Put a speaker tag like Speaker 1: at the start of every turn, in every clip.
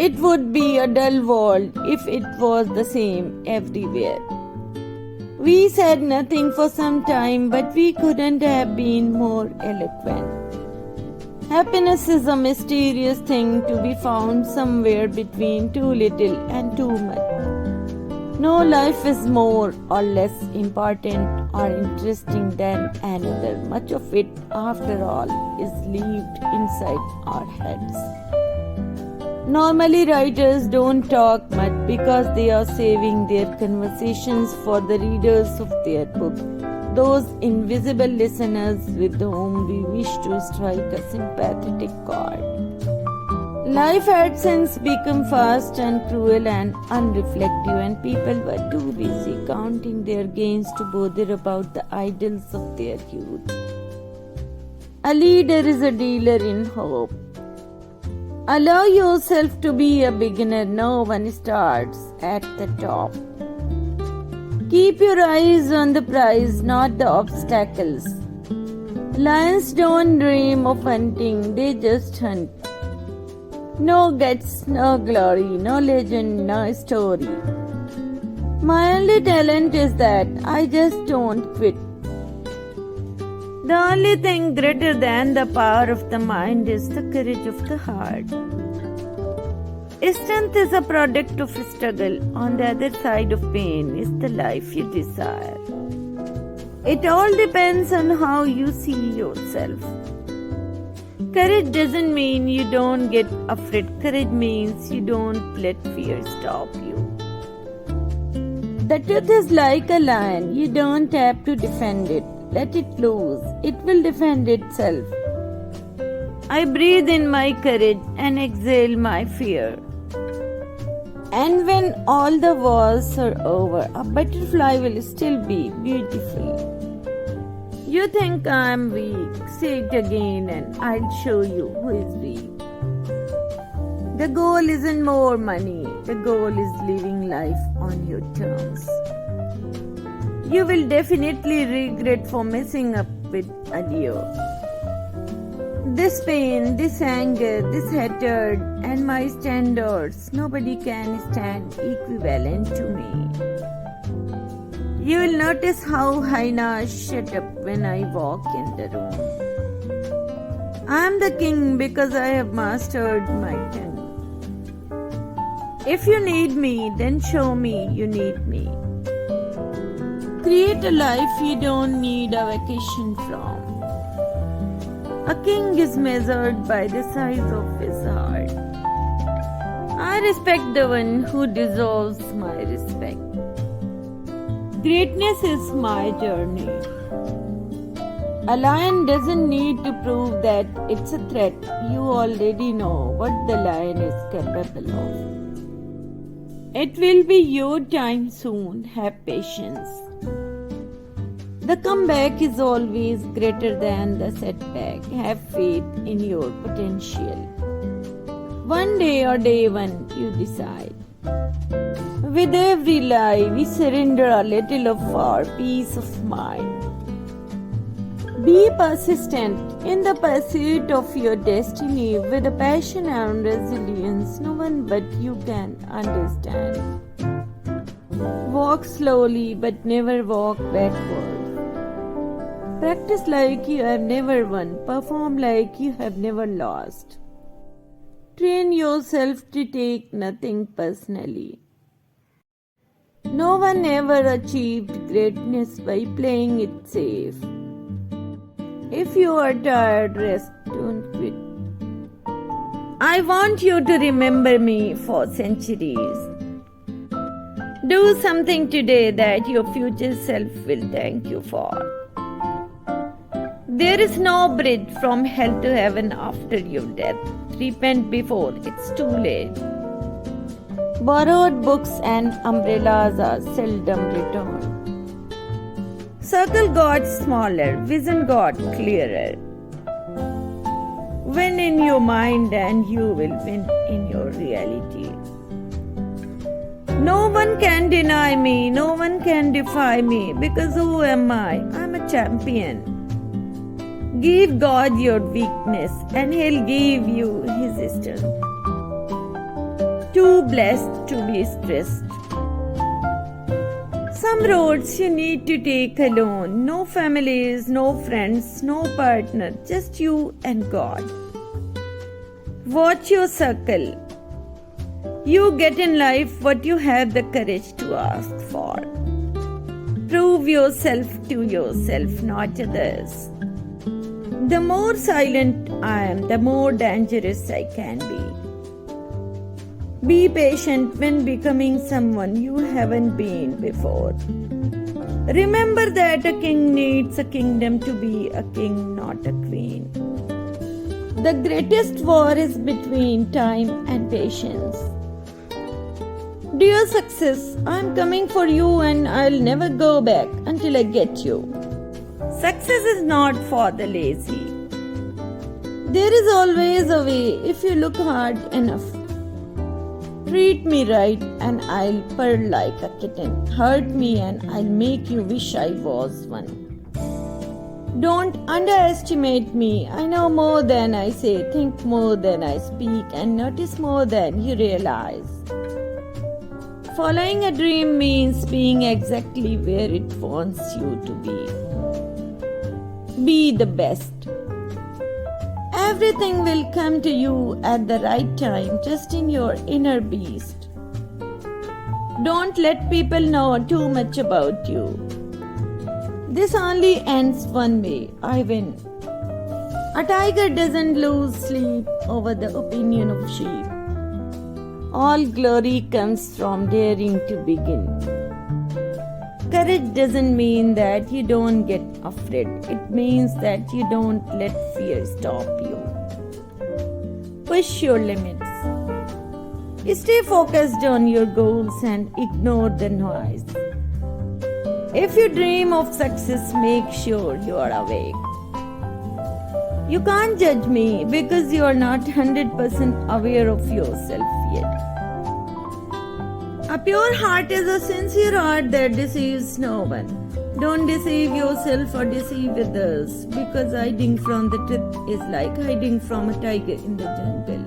Speaker 1: It would be a dull world if it was the same everywhere. We said nothing for some time, but we couldn't have been more eloquent. Happiness is a mysterious thing to be found somewhere between too little and too much. No life is more or less important or interesting than another. Much of it, after all, is lived inside our heads. Normally, writers don't talk much because they are saving their conversations for the readers of their book, those invisible listeners with whom we wish to strike a sympathetic chord. Life had since become fast and cruel and unreflective, and people were too busy counting their gains to bother about the idols of their youth. A leader is a dealer in hope. Allow yourself to be a beginner. No one starts at the top. Keep your eyes on the prize, not the obstacles. Lions don't dream of hunting, they just hunt. No guts, no glory, no legend, no story. My only talent is that I just don't quit. The only thing greater than the power of the mind is the courage of the heart. Strength is a product of struggle. On the other side of pain is the life you desire. It all depends on how you see yourself. Courage doesn't mean you don't get afraid. Courage means you don't let fear stop you. The truth is like a lion. You don't have to defend it. Let it loose. It will defend itself. I breathe in my courage and exhale my fear. And when all the wars are over, a butterfly will still be beautiful. You think I am weak? Say it again and I'll show you who is weak. The goal isn't more money. The goal is living life on your terms. You will definitely regret for messing up with Adio. This pain, this anger, this hatred, and my standards, nobody can stand equivalent to me. You will notice how Haina shut up when I walk in the room. I am the king because I have mastered my tongue. If you need me, then show me you need me. Create a life you don't need a vacation from. A king is measured by the size of his heart. I respect the one who deserves my respect. Greatness is my journey. A lion doesn't need to prove that it's a threat. You already know what the lion is capable of. It will be your time soon. Have patience. The comeback is always greater than the setback. Have faith in your potential. One day or day one, you decide. With every lie, we surrender a little of our peace of mind. Be persistent in the pursuit of your destiny with a passion and resilience no one but you can understand. Walk slowly but never walk backward. Practice like you have never won. Perform like you have never lost. Train yourself to take nothing personally. No one ever achieved greatness by playing it safe. If you are tired, rest, don't quit. I want you to remember me for centuries. Do something today that your future self will thank you for. There is no bridge from hell to heaven after your death. Repent before it's too late. Borrowed books and umbrellas are seldom returned. Circle got smaller, vision got clearer. Win in your mind and you will win in your reality. No one can deny me, no one can defy me, because who am I? I'm a champion. Give God your weakness and He'll give you His strength. too blessed to be stressed. Some roads you need to take alone. No families, no friends, no partner, just you and God. Watch your circle. You get in life what you have the courage to ask for. Prove yourself to yourself, not others. The more silent I am, the more dangerous I can be. Be patient when becoming someone you haven't been before. Remember that a king needs a kingdom to be a king, not a queen. The greatest war is between time and patience. Dear success, I am coming for you and I'll never go back until I get you. Success is not for the lazy. There is always a way if you look hard enough. Treat me right and I'll purr like a kitten. Hurt me and I'll make you wish I was one. Don't underestimate me. I know more than I say, think more than I speak, and notice more than you realize. Following a dream means being exactly where it wants you to be. Be the best. Everything will come to you at the right time, just in your inner beast. Don't let people know too much about you. This only ends one way, I win. A tiger doesn't lose sleep over the opinion of sheep. All glory comes from daring to begin. Courage doesn't mean that you don't get afraid. It means that you don't let fear stop you. Push your limits. Stay focused on your goals and ignore the noise. If you dream of success, make sure you are awake. You can't judge me because you are not 100% aware of yourself yet. A pure heart is a sincere heart that deceives no one. Don't deceive yourself or deceive others, because hiding from the truth is like hiding from a tiger in the jungle.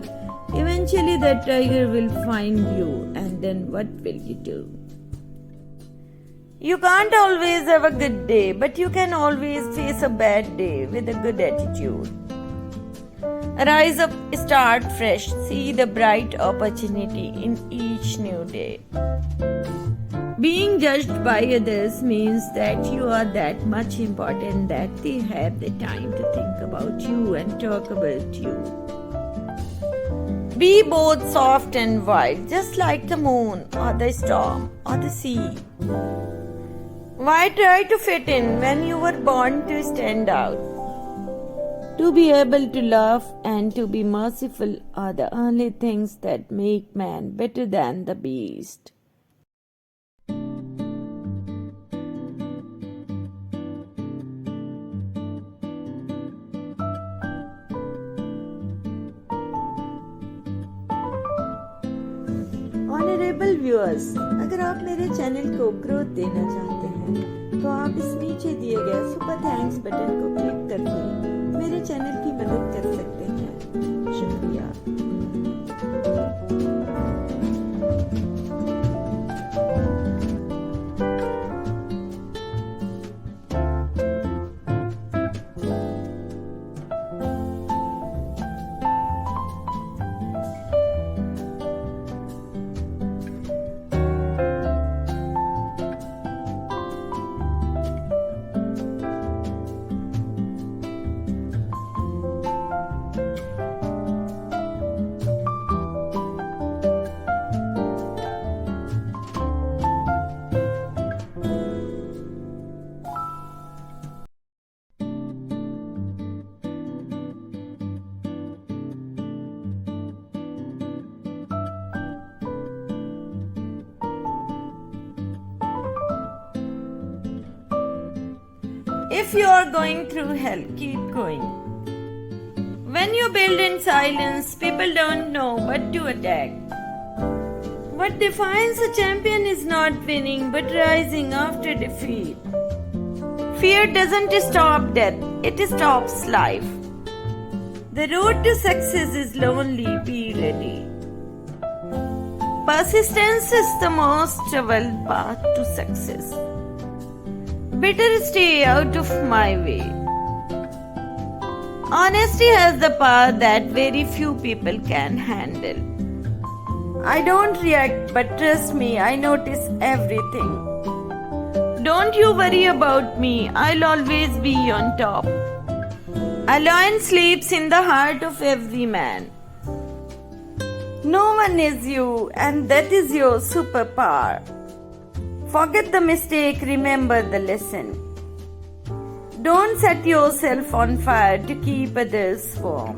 Speaker 1: Eventually that tiger will find you, and then what will you do? You can't always have a good day, but you can always face a bad day with a good attitude. Rise up, start fresh, see the bright opportunity in each new day. Being judged by others means that you are that much important that they have the time to think about you and talk about you. Be both soft and wild, just like the moon or the storm or the sea. Why try to fit in when you were born to stand out? To be able to laugh and to be merciful are the only things that make man better than the beast. Honourable viewers, अगर आप मेरे channel को growth देना चाहते हैं तो आप इस नीचे दिए गए सुपर थैंक्स बटन को क्लिक करके मेरे चैनल की मदद कर सकते हैं। शुक्रिया। If you are going through hell, keep going. When you build in silence, people don't know what to attack. What defines a champion is not winning but rising after defeat. Fear doesn't stop death, it stops life. The road to success is lonely, be ready. Persistence is the most traveled path to success. Better stay out of my way. Honesty has the power that very few people can handle. I don't react, but trust me, I notice everything. Don't you worry about me, I'll always be on top. A lion sleeps in the heart of every man. No one is you, and that is your superpower. Forget the mistake, remember the lesson. Don't set yourself on fire to keep others warm.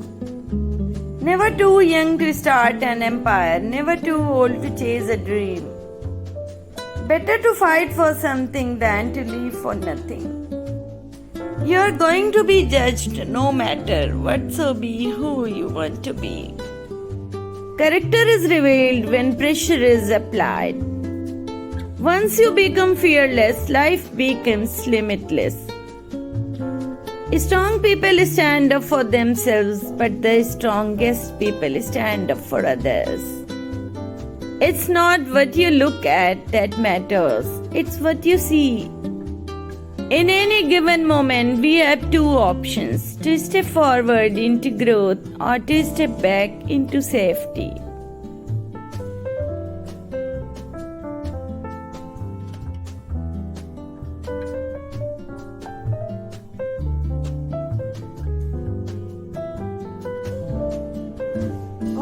Speaker 1: Never too young to start an empire, never too old to chase a dream. Better to fight for something than to live for nothing. You're going to be judged no matter what, so be who you want to be. Character is revealed when pressure is applied. Once you become fearless, life becomes limitless. Strong people stand up for themselves, but the strongest people stand up for others. It's not what you look at that matters, it's what you see. In any given moment, we have two options: to step forward into growth or to step back into safety.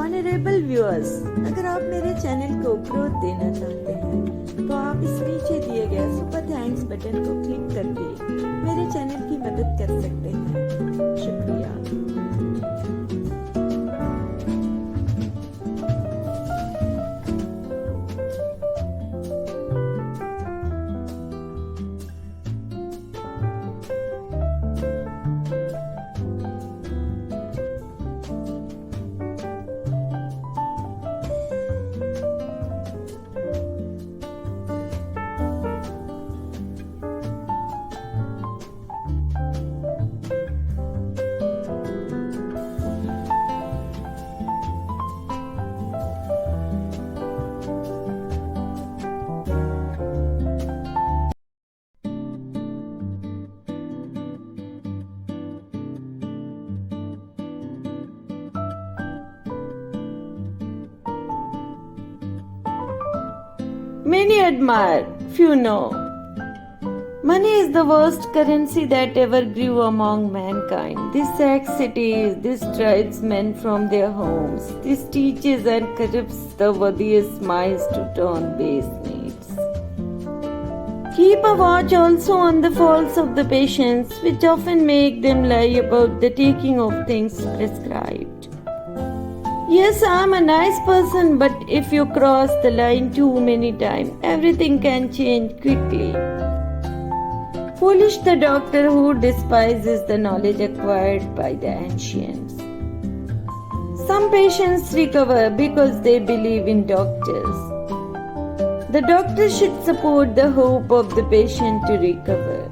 Speaker 1: Honourable viewers, अगर आप मेरे channel को growth देना चाहते हैं तो आप इस नीचे दिए गए सुपर थैंक्स बटन को क्लिक करके मेरे चैनल की मदद कर सकते हैं। शुक्रिया। Many admire, few know. Money is the worst currency that ever grew among mankind. This sacks cities, this drives men from their homes, this teaches and corrupts the worthiest minds to turn base needs. Keep a watch also on the faults of the patients, which often make them lie about the taking of things prescribed. Yes, I'm a nice person, but if you cross the line too many times, everything can change quickly. Foolish the doctor who despises the knowledge acquired by the ancients. Some patients recover because they believe in doctors. The doctor should support the hope of the patient to recover.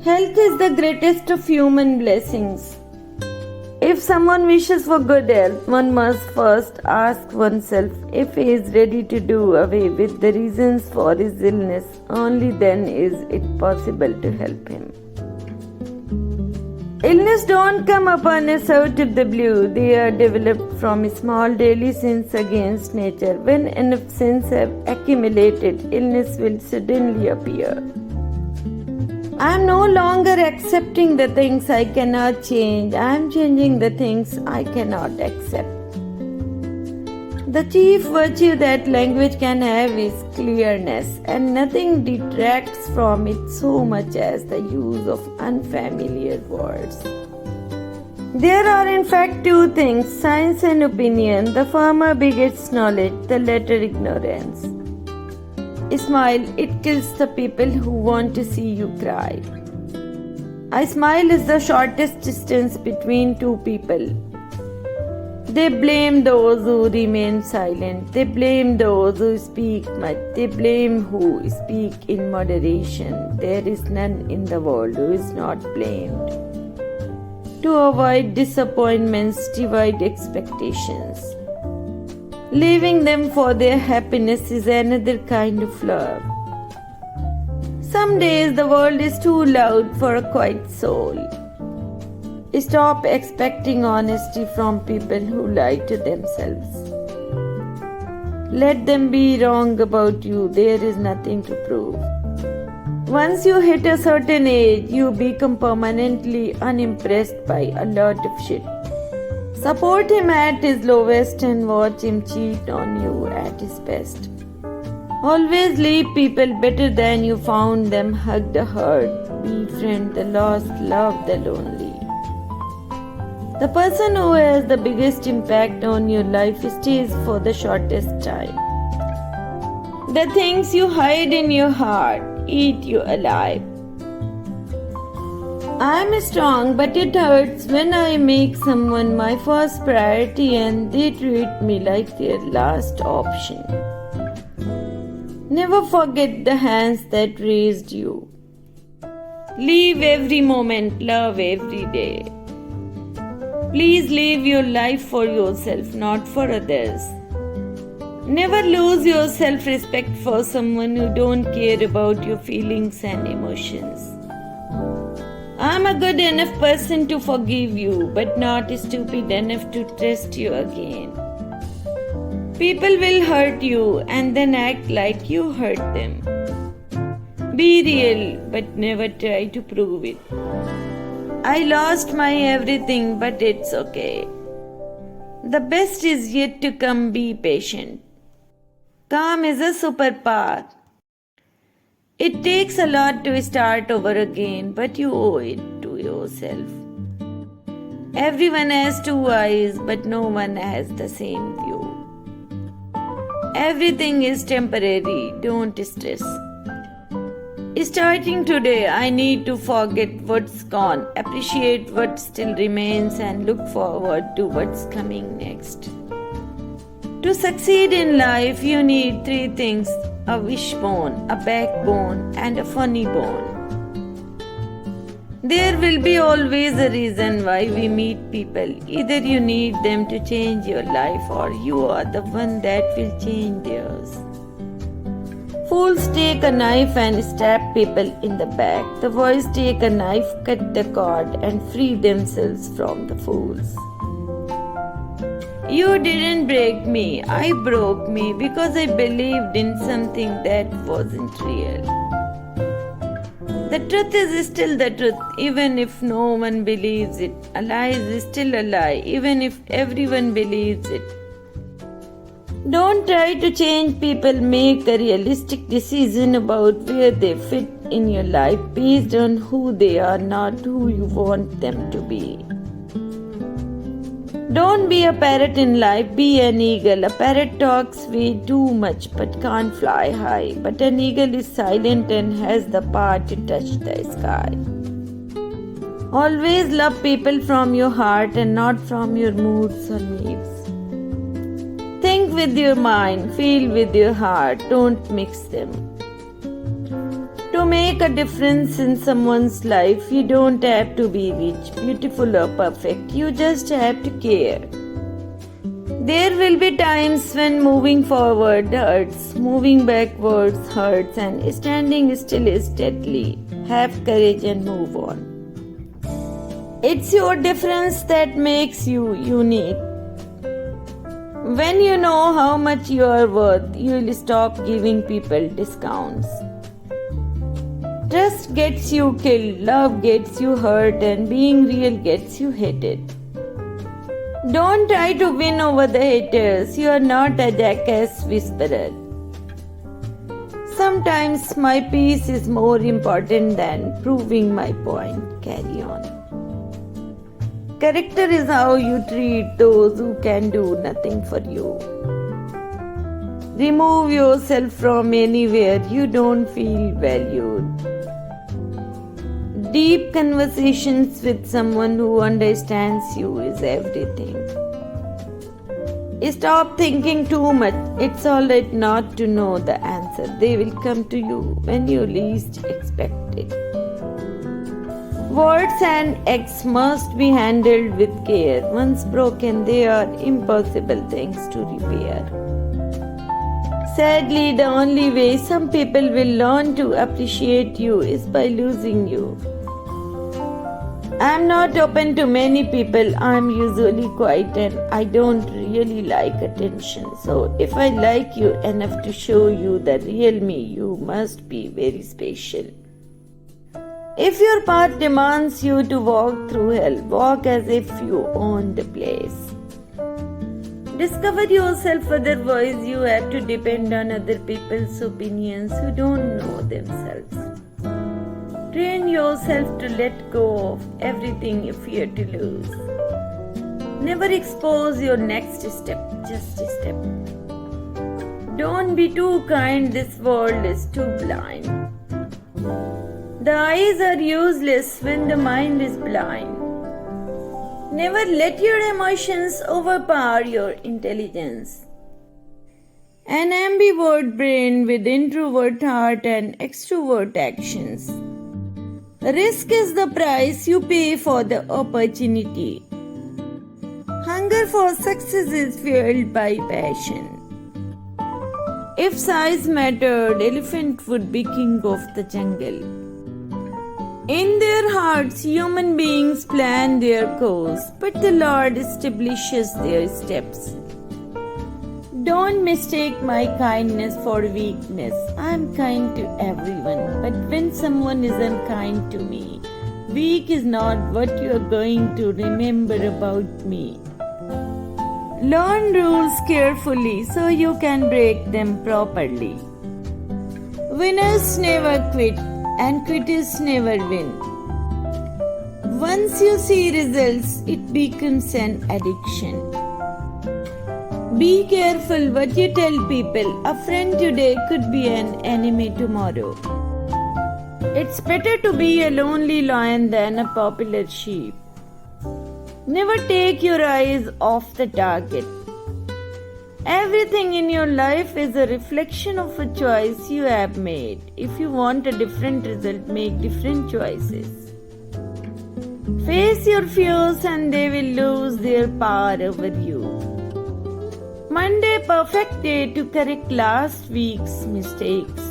Speaker 1: Health is the greatest of human blessings. If someone wishes for good health, one must first ask oneself if he is ready to do away with the reasons for his illness. Only then is it possible to help him. Illness don't come upon us out of the blue. They are developed from small daily sins against nature. When enough sins have accumulated, illness will suddenly appear. I am no longer accepting the things I cannot change. I am changing the things I cannot accept. The chief virtue that language can have is clearness, and nothing detracts from it so much as the use of unfamiliar words. There are in fact two things, science and opinion. The former begets knowledge, the latter ignorance. Smile, it kills the people who want to see you cry. A smile is the shortest distance between two people. They blame those who remain silent. They blame those who speak much. They blame who speak in moderation. There is none in the world who is not blamed. To avoid disappointments, divide expectations. Leaving them for their happiness is another kind of love. Some days the world is too loud for a quiet soul. Stop expecting honesty from people who lie to themselves. Let them be wrong about you, there is nothing to prove. Once you hit a certain age, you become permanently unimpressed by a lot of shit. Support him at his lowest and watch him cheat on you at his best. Always leave people better than you found them. Hug the hurt, befriend the lost, love the lonely. The person who has the biggest impact on your life stays for the shortest time. The things you hide in your heart eat you alive. I'm strong, but it hurts when I make someone my first priority and they treat me like their last option. Never forget the hands that raised you. Live every moment, love every day. Please live your life for yourself, not for others. Never lose your self-respect for someone who don't care about your feelings and emotions. I'm a good enough person to forgive you, but not stupid enough to trust you again. People will hurt you and then act like you hurt them. Be real, but never try to prove it. I lost my everything, but it's okay. The best is yet to come. Be patient. Calm is a superpower. It takes a lot to start over again, but you owe it to yourself. Everyone has two eyes, but no one has the same view. Everything is temporary, don't stress. Starting today, I need to forget what's gone, appreciate what still remains, and look forward to what's coming next. To succeed in life, you need three things: a wishbone, a backbone, and a funny bone. There will be always a reason why we meet people. Either you need them to change your life, or you are the one that will change theirs. Fools take a knife and stab people in the back. The wise take a knife, cut the cord, and free themselves from the fools. You didn't break me, I broke me because I believed in something that wasn't real. The truth is still the truth, even if no one believes it. A lie is still a lie, even if everyone believes it. Don't try to change people. Make a realistic decision about where they fit in your life based on who they are, not who you want them to be. Don't be a parrot in life, be an eagle. A parrot talks way too much but can't fly high, but an eagle is silent and has the power to touch the sky. Always love people from your heart and not from your moods or needs. Think with your mind, feel with your heart, don't mix them. To make a difference in someone's life, you don't have to be rich, beautiful, or perfect. You just have to care. There will be times when moving forward hurts, moving backwards hurts, and standing still is deadly. Have courage and move on. It's your difference that makes you unique. When you know how much you are worth, you will stop giving people discounts. Trust gets you killed, love gets you hurt, and being real gets you hated. Don't try to win over the haters. You are not a jackass whisperer. Sometimes my peace is more important than proving my point. Carry on. Character is how you treat those who can do nothing for you. Remove yourself from anywhere you don't feel valued. Deep conversations with someone who understands you is everything. Stop thinking too much. It's alright not to know the answer. They will come to you when you least expect it. Words and acts must be handled with care. Once broken, they are impossible things to repair. Sadly, the only way some people will learn to appreciate you is by losing you. I'm not open to many people. I'm usually quiet and I don't really like attention. So, if I like you enough to show you the real me, you must be very special. If your path demands you to walk through hell, walk as if you own the place. Discover yourself, otherwise, you have to depend on other people's opinions who don't know themselves. Train yourself to let go of everything you fear to lose. Never expose your next step, just a step. Don't be too kind, this world is too blind. The eyes are useless when the mind is blind. Never let your emotions overpower your intelligence. An ambivert brain with introvert heart and extrovert actions. Risk is the price you pay for the opportunity. Hunger for success is fueled by passion. If size mattered, elephant would be king of the jungle. In their hearts, human beings plan their course, but the Lord establishes their steps. Don't mistake my kindness for weakness. I am kind to everyone, but when someone is unkind to me, weak is not what you are going to remember about me. Learn rules carefully so you can break them properly. Winners never quit and quitters never win. Once you see results, it becomes an addiction. Be careful what you tell people. A friend today could be an enemy tomorrow. It's better to be a lonely lion than a popular sheep. Never take your eyes off the target. Everything in your life is a reflection of a choice you have made. If you want a different result, make different choices. Face your fears and they will lose their power over you. Monday, perfect day to correct last week's mistakes.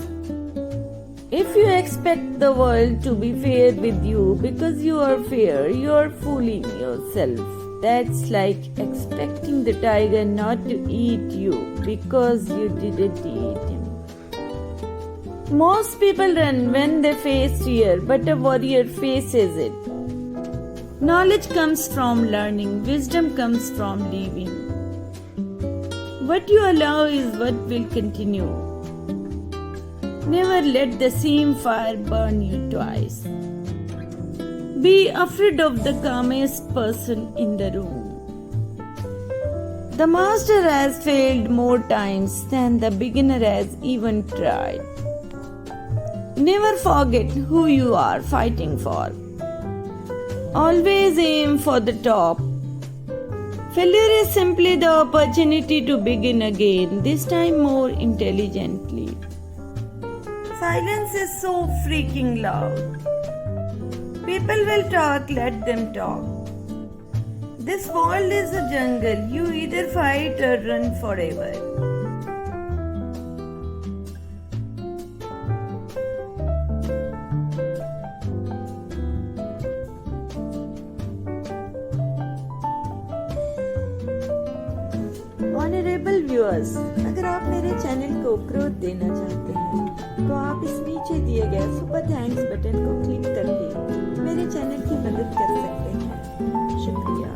Speaker 1: If you expect the world to be fair with you because you are fair, you are fooling yourself. That's like expecting the tiger not to eat you because you didn't eat him. Most people run when they face fear, but a warrior faces it. Knowledge comes from learning, wisdom comes from living. What you allow is what will continue. Never let the same fire burn you twice. Be afraid of the calmest person in the room. The master has failed more times than the beginner has even tried. Never forget who you are fighting for. Always aim for the top. Failure is simply the opportunity to begin again, this time more intelligently. Silence is so freaking loud. People will talk, let them talk. This world is a jungle. You either fight or run forever. Honourable viewers, अगर आप मेरे channel को growth देना चाहते हैं तो आप इस नीचे दिए गए सुपर थैंक्स बटन को क्लिक करके मेरे चैनल की मदद कर सकते हैं। शुक्रिया।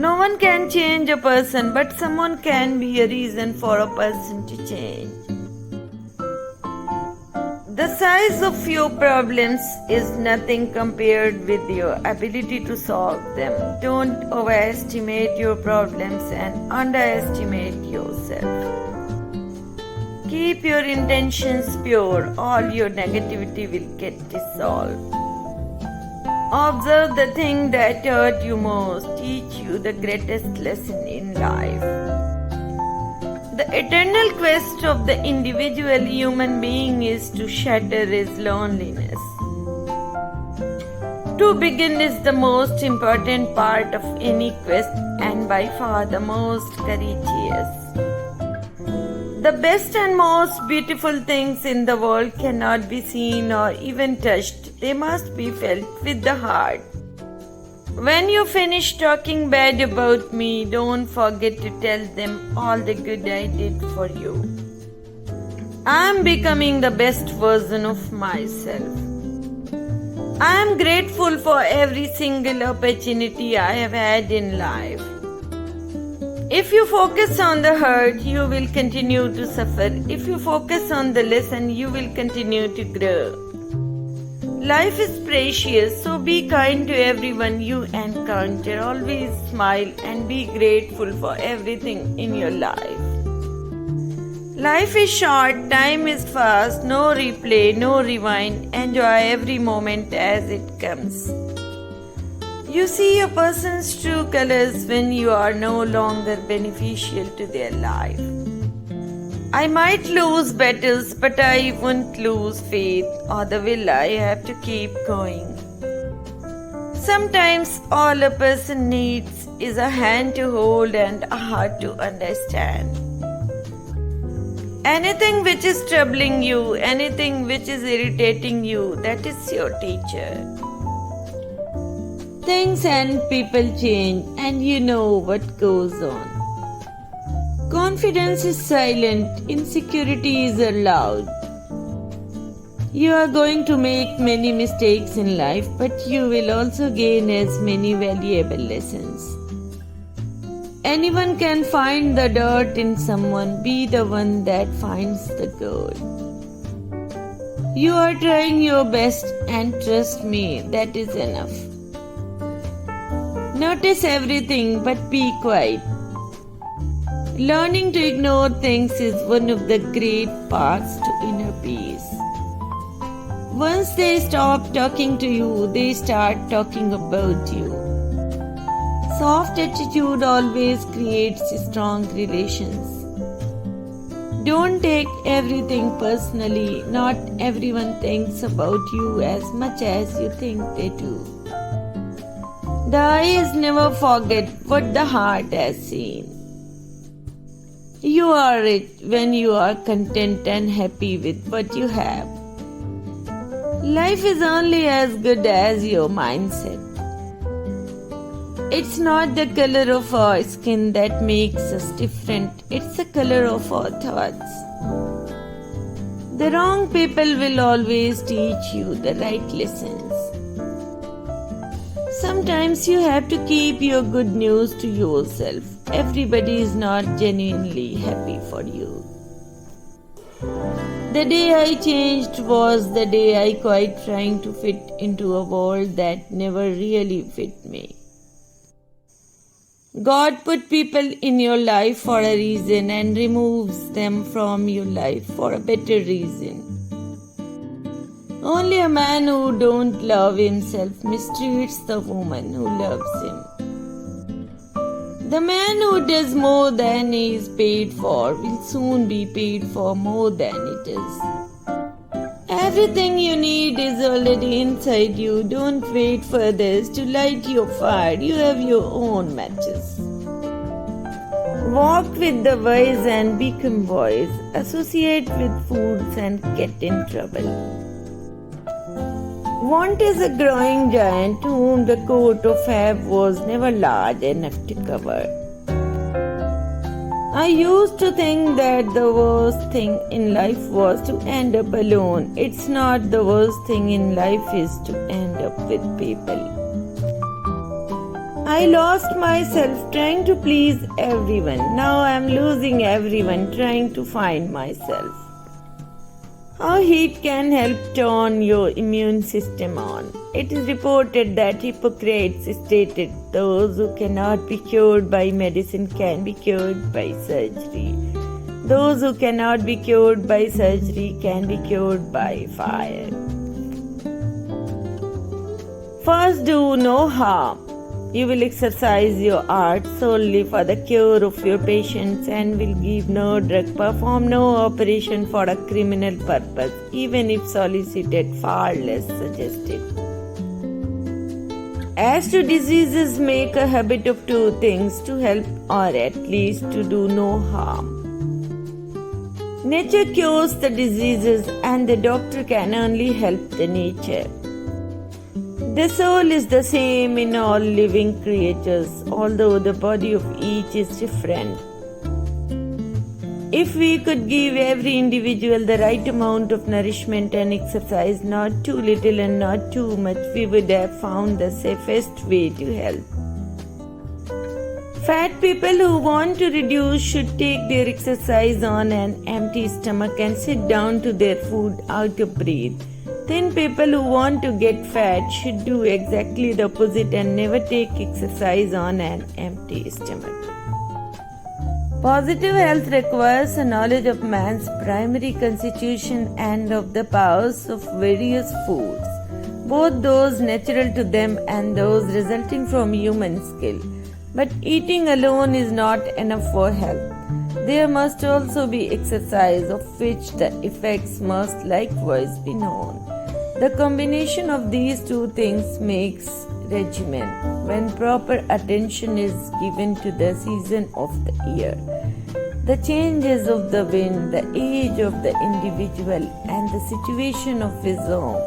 Speaker 1: No one can change a person, but someone can be a reason for a person to change. The size of your problems is nothing compared with your ability to solve them. Don't overestimate your problems and underestimate yourself. Keep your intentions pure, all your negativity will get dissolved. Observe the thing that hurt you most, teach you the greatest lesson in life. The eternal quest of the individual human being is to shatter his loneliness. To begin is the most important part of any quest and by far the most courageous. The best and most beautiful things in the world cannot be seen or even touched. They must be felt with the heart. When you finish talking bad about me, don't forget to tell them all the good I did for you. I am becoming the best version of myself. I am grateful for every single opportunity I have had in life. If you focus on the hurt, you will continue to suffer. If you focus on the lesson, you will continue to grow. Life is precious, so be kind to everyone you encounter. Always smile and be grateful for everything in your life. Life is short, time is fast, no replay, no rewind. Enjoy every moment as it comes. You see a person's true colors when you are no longer beneficial to their life. I might lose battles, but I won't lose faith or the will I have to keep going. Sometimes all a person needs is a hand to hold and a heart to understand. Anything which is troubling you, anything which is irritating you, that is your teacher. Things and people change, and you know what goes on. Confidence is silent, insecurity is loud. You are going to make many mistakes in life, but you will also gain as many valuable lessons. Anyone can find the dirt in someone, be the one that finds the gold. You are trying your best, and trust me, that is enough. Notice everything but be quiet. Learning to ignore things is one of the great paths to inner peace. Once they stop talking to you, they start talking about you. Soft attitude always creates strong relations. Don't take everything personally. Not everyone thinks about you as much as you think they do. The eyes never forget what the heart has seen. You are rich when you are content and happy with what you have. Life is only as good as your mindset. It's not the color of our skin that makes us different, it's the color of our thoughts. The wrong people will always teach you the right lessons. Sometimes you have to keep your good news to yourself. Everybody is not genuinely happy for you. The day I changed was the day I quit trying to fit into a world that never really fit me. God put people in your life for a reason and removes them from your life for a better reason. Only a man who don't love himself mistreats the woman who loves him. The man who does more than he is paid for will soon be paid for more than it is. Everything you need is already inside you. Don't wait for others to light your fire. You have your own matches. Walk with the wise and become wise. Associate with fools and get in trouble. Want is a growing giant to whom the coat of hair was never large enough to cover. I used to think that the worst thing in life was to end up alone. It's not. The worst thing in life is to end up with people. I lost myself trying to please everyone. Now I am losing everyone trying to find myself. How heat can help turn your immune system on. It is reported that Hippocrates stated those who cannot be cured by medicine can be cured by surgery. Those who cannot be cured by surgery can be cured by fire. First, do no harm. You will exercise your art solely for the cure of your patients and will give no drug, perform no operation for a criminal purpose, even if solicited, far less suggested. As to diseases, make a habit of two things: to help or at least to do no harm. Nature cures the diseases and the doctor can only help the nature. The soul is the same in all living creatures, although the body of each is different. If we could give every individual the right amount of nourishment and exercise, not too little and not too much, we would have found the safest way to health. Fat people who want to reduce should take their exercise on an empty stomach and sit down to their food out of breath. Thin people who want to get fat should do exactly the opposite and never take exercise on an empty stomach. Positive health requires a knowledge of man's primary constitution and of the powers of various foods, both those natural to them and those resulting from human skill. But eating alone is not enough for health. There must also be exercise, of which the effects must likewise be known. The combination of these two things makes regimen, when proper attention is given to the season of the year, the changes of the wind, the age of the individual, and the situation of his home.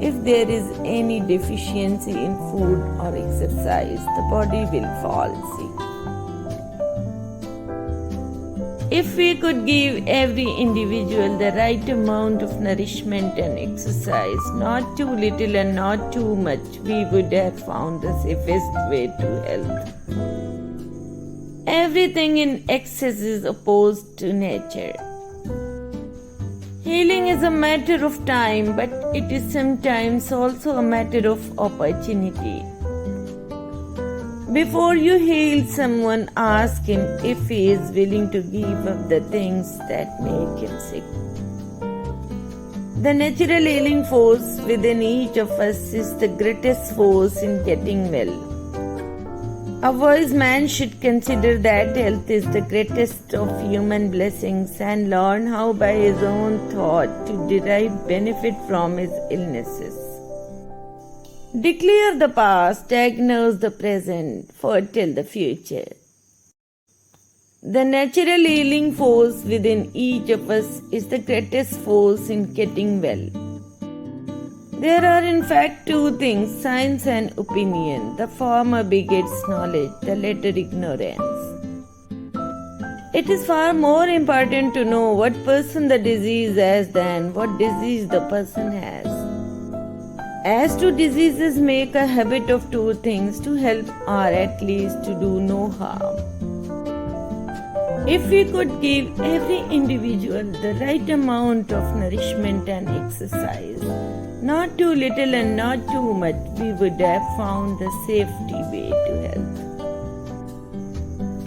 Speaker 1: If there is any deficiency in food or exercise, the body will fall sick. If we could give every individual the right amount of nourishment and exercise, not too little and not too much, we would have found the safest way to health. Everything in excess is opposed to nature. Healing is a matter of time, but it is sometimes also a matter of opportunity. Before you heal someone, ask him if he is willing to give up the things that make him sick. The natural healing force within each of us is the greatest force in getting well. A wise man should consider that health is the greatest of human blessings and learn how by his own thought to derive benefit from his illnesses. Declare the past, diagnose the present, foretell the future. The natural healing force within each of us is the greatest force in getting well. There are in fact two things, science and opinion. The former begets knowledge, the latter ignorance. It is far more important to know what person the disease has than what disease the person has. As to diseases, make a habit of two things: to help or at least to do no harm. If we could give every individual the right amount of nourishment and exercise, not too little and not too much, we would have found the safety way to health.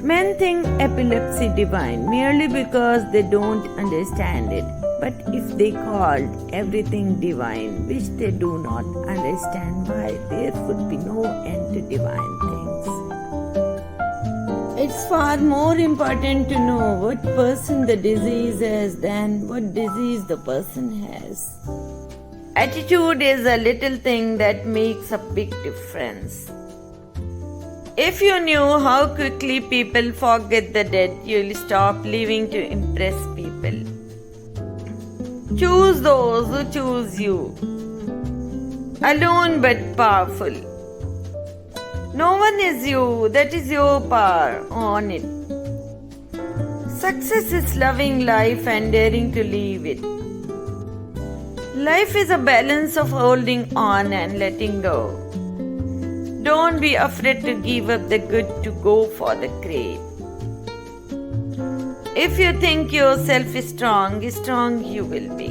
Speaker 1: Men think epilepsy divine merely because they don't understand it. But if they called everything divine, which they do not understand, why there would be no end to divine things. It's far more important to know what person the disease has than what disease the person has. Attitude is a little thing that makes a big difference. If you knew how quickly people forget the dead, you'll stop living to impress people. Choose those who choose you. Alone but powerful. No one is you, that is your power. Own it. Success is loving life and daring to live it. Life is a balance of holding on and letting go. Don't be afraid to give up the good to go for the great. If you think yourself strong you will be.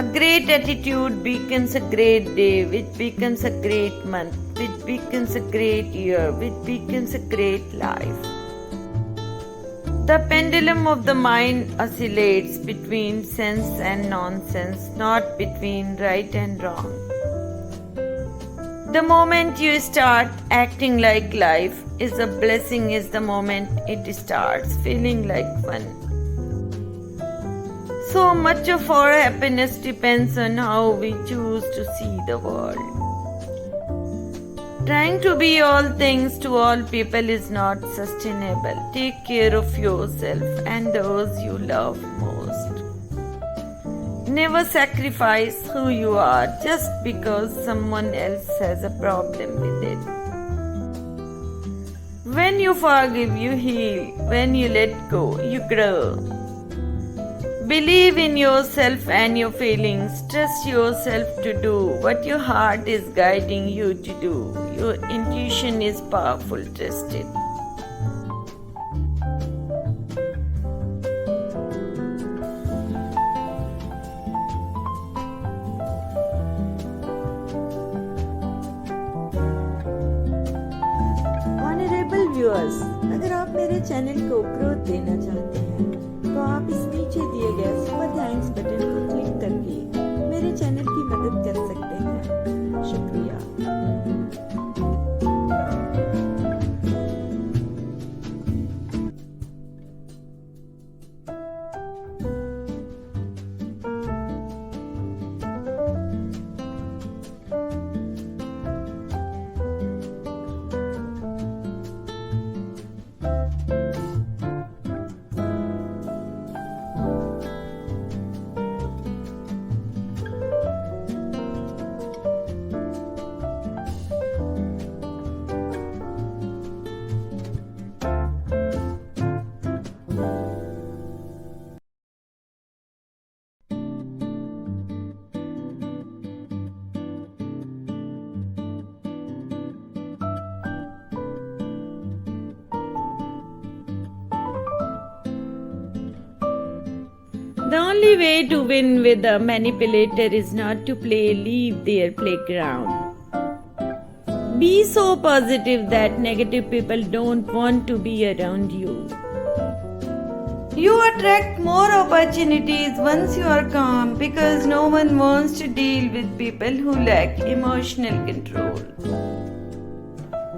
Speaker 1: A great attitude becomes a great day, which becomes a great month, which becomes a great year, which becomes a great life. The pendulum of the mind oscillates between sense and nonsense, not between right and wrong. The moment you start acting like life is a blessing is the moment it starts feeling like fun. So much of our happiness depends on how we choose to see the world. Trying to be all things to all people is not sustainable. Take care of yourself and those you love most. Never sacrifice who you are just because someone else has a problem with it. When you forgive, you heal. When you let go, you grow. Believe in yourself and your feelings. Trust yourself to do what your heart is guiding you to do. Your intuition is powerful. Trust it.
Speaker 2: Honourable viewers, अगर आप मेरे channel को growth देना चाहते हैं तो आप इस नीचे दिए गए सुपर थैंक्स बटन को क्लिक करके मेरे चैनल की मदद कर सकते हैं। शुक्रिया।
Speaker 1: The only way to win with a manipulator is not to leave their playground. Be so positive that negative people don't want to be around you. You attract more opportunities once you are calm because no one wants to deal with people who lack emotional control.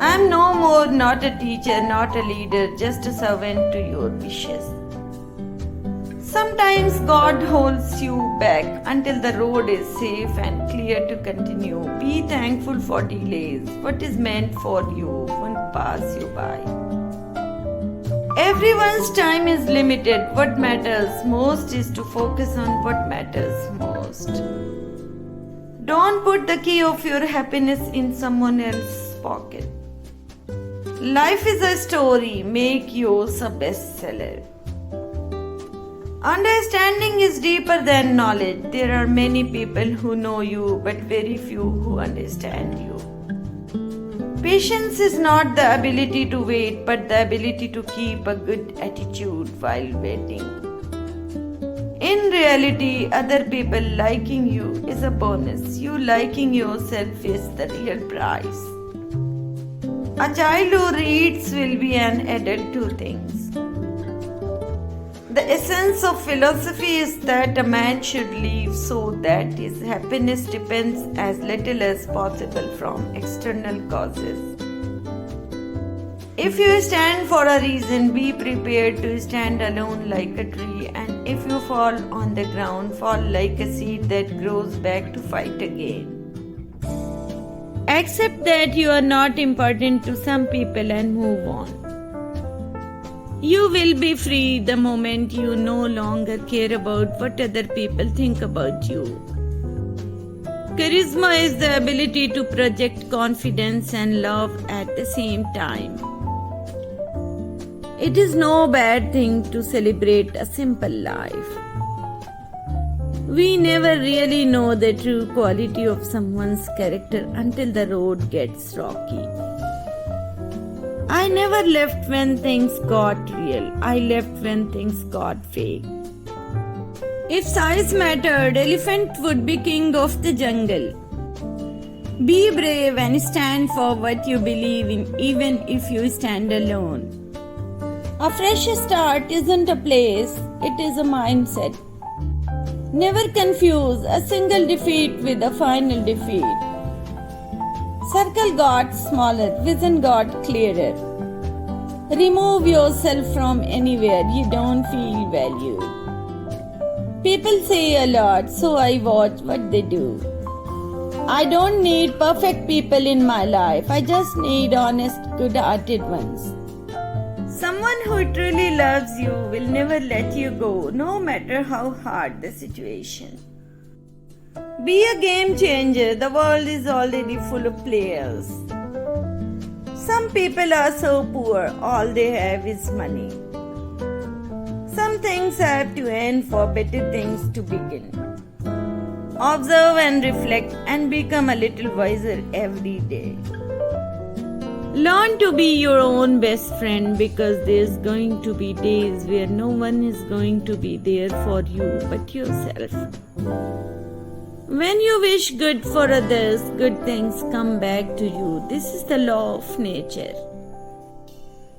Speaker 1: I am no more not a teacher, not a leader, just a servant to your wishes. Sometimes God holds you back until the road is safe and clear to continue. Be thankful for delays. What is meant for you won't pass you by. Everyone's time is limited. What matters most is to focus on what matters most. Don't put the key of your happiness in someone else's pocket. Life is a story. Make yours a bestseller. Understanding is deeper than knowledge. There are many people who know you, but very few who understand you. Patience is not the ability to wait, but the ability to keep a good attitude while waiting. In reality, other people liking you is a bonus. You liking yourself is the real prize. A child who reads will be an adult to things. The essence of philosophy is that a man should live so that his happiness depends as little as possible from external causes. If you stand for a reason, be prepared to stand alone like a tree, and if you fall on the ground, fall like a seed that grows back to fight again. Accept that you are not important to some people and move on. You will be free the moment you no longer care about what other people think about you. Charisma is the ability to project confidence and love at the same time. It is no bad thing to celebrate a simple life. We never really know the true quality of someone's character until the road gets rocky. I never left when things got real. I left when things got fake. If size mattered, elephant would be king of the jungle. Be brave and stand for what you believe in, even if you stand alone. A fresh start isn't a place, it is a mindset. Never confuse a single defeat with a final defeat. Circle got smaller, vision got clearer. Remove yourself from anywhere you don't feel valued. People say a lot, so I watch what they do. I don't need perfect people in my life, I just need honest, good-hearted ones. Someone who truly loves you will never let you go, no matter how hard the situation. Be a game changer, the world is already full of players. Some people are so poor, all they have is money. Some things have to end for better things to begin. Observe and reflect and become a little wiser every day. Learn to be your own best friend because there's going to be days where no one is going to be there for you but yourself. When you wish good for others, good things come back to you. This is the law of nature.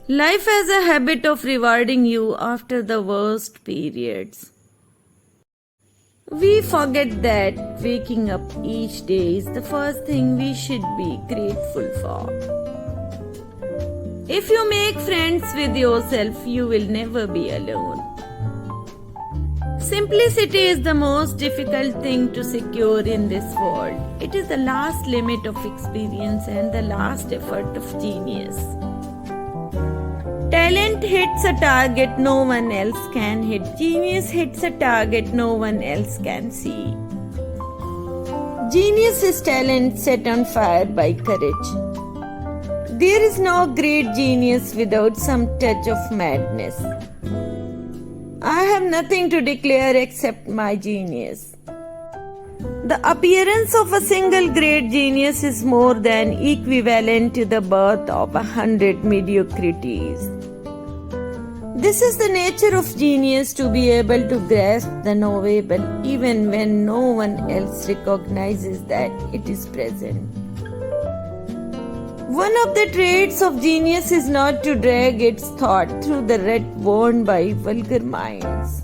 Speaker 1: Life has a habit of rewarding you after the worst periods. We forget that waking up each day is the first thing we should be grateful for. If you make friends with yourself, you will never be alone. Simplicity is the most difficult thing to secure in this world. It is the last limit of experience and the last effort of genius. Talent hits a target no one else can hit. Genius hits a target no one else can see. Genius is talent set on fire by courage. There is no great genius without some touch of madness. I have nothing to declare except my genius. The appearance of a single great genius is more than equivalent to the birth of 100 mediocrities. This is the nature of genius, to be able to grasp the knowable even when no one else recognizes that it is present. One of the traits of genius is not to drag its thought through the rut worn by vulgar minds.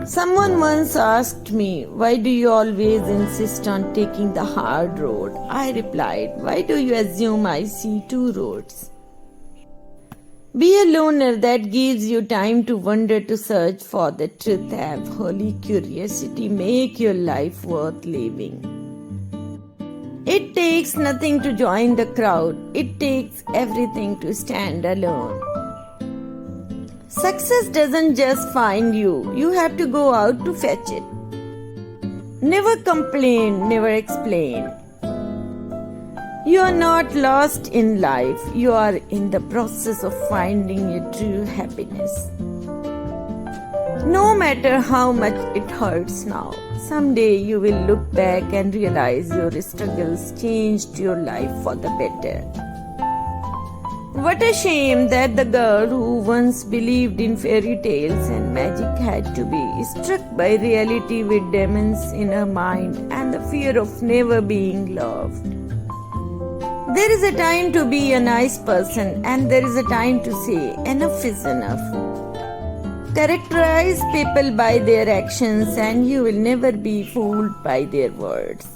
Speaker 1: Someone once asked me, "Why do you always insist on taking the hard road?" I replied, "Why do you assume I see two roads?" Be a loner, that gives you time to wander, to search for the truth. Have holy curiosity, make your life worth living. It takes nothing to join the crowd, it takes everything to stand alone. Success doesn't just find you, you have to go out to fetch it. Never complain, never explain. You are not lost in life, you are in the process of finding your true happiness. No matter how much it hurts now, someday you will look back and realize your struggles changed your life for the better. What a shame that the girl who once believed in fairy tales and magic had to be struck by reality with demons in her mind and the fear of never being loved. There is a time to be a nice person and there is a time to say enough is enough. Characterize people by their actions and you will never be fooled by their words.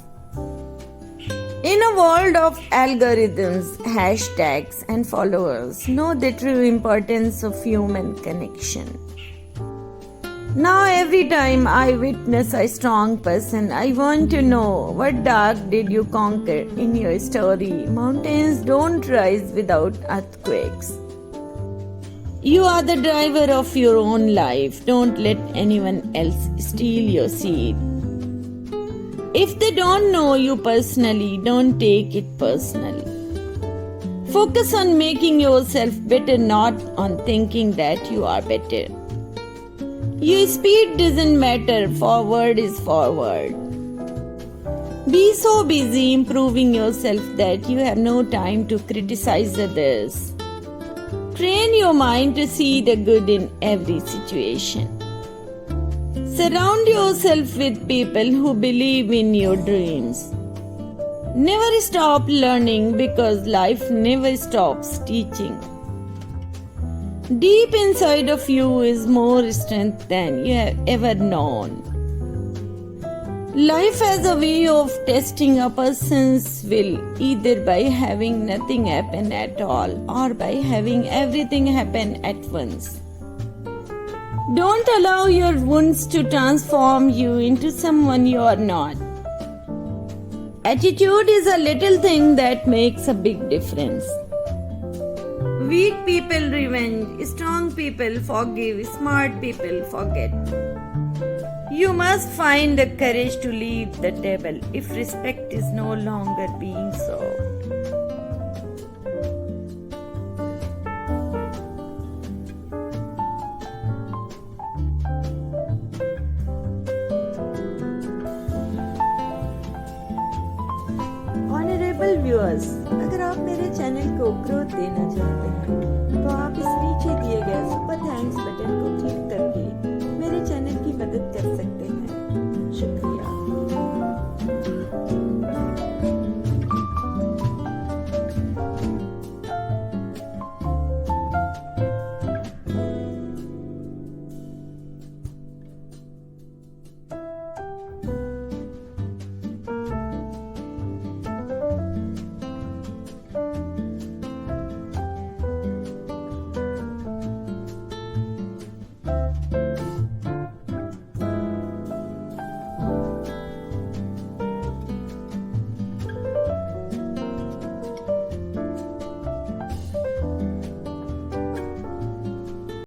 Speaker 1: In a world of algorithms, hashtags and followers, know the true importance of human connection. Now every time I witness a strong person, I want to know, what dark did you conquer in your story? Mountains don't rise without earthquakes. You are the driver of your own life. Don't let anyone else steal your seat. If they don't know you personally, don't take it personally. Focus on making yourself better, not on thinking that you are better. Your speed doesn't matter, forward is forward. Be so busy improving yourself that you have no time to criticize others. Train your mind to see the good in every situation. Surround yourself with people who believe in your dreams. Never stop learning because life never stops teaching. Deep inside of you is more strength than you have ever known. Life has a way of testing a person's will either by having nothing happen at all or by having everything happen at once. Don't allow your wounds to transform you into someone you are not. Attitude is a little thing that makes a big difference. Weak people revenge, strong people forgive, smart people forget. You must find the courage to leave the table if respect is no longer being served.
Speaker 2: Honourable viewers, अगर आप मेरे channel को growth देना चाहते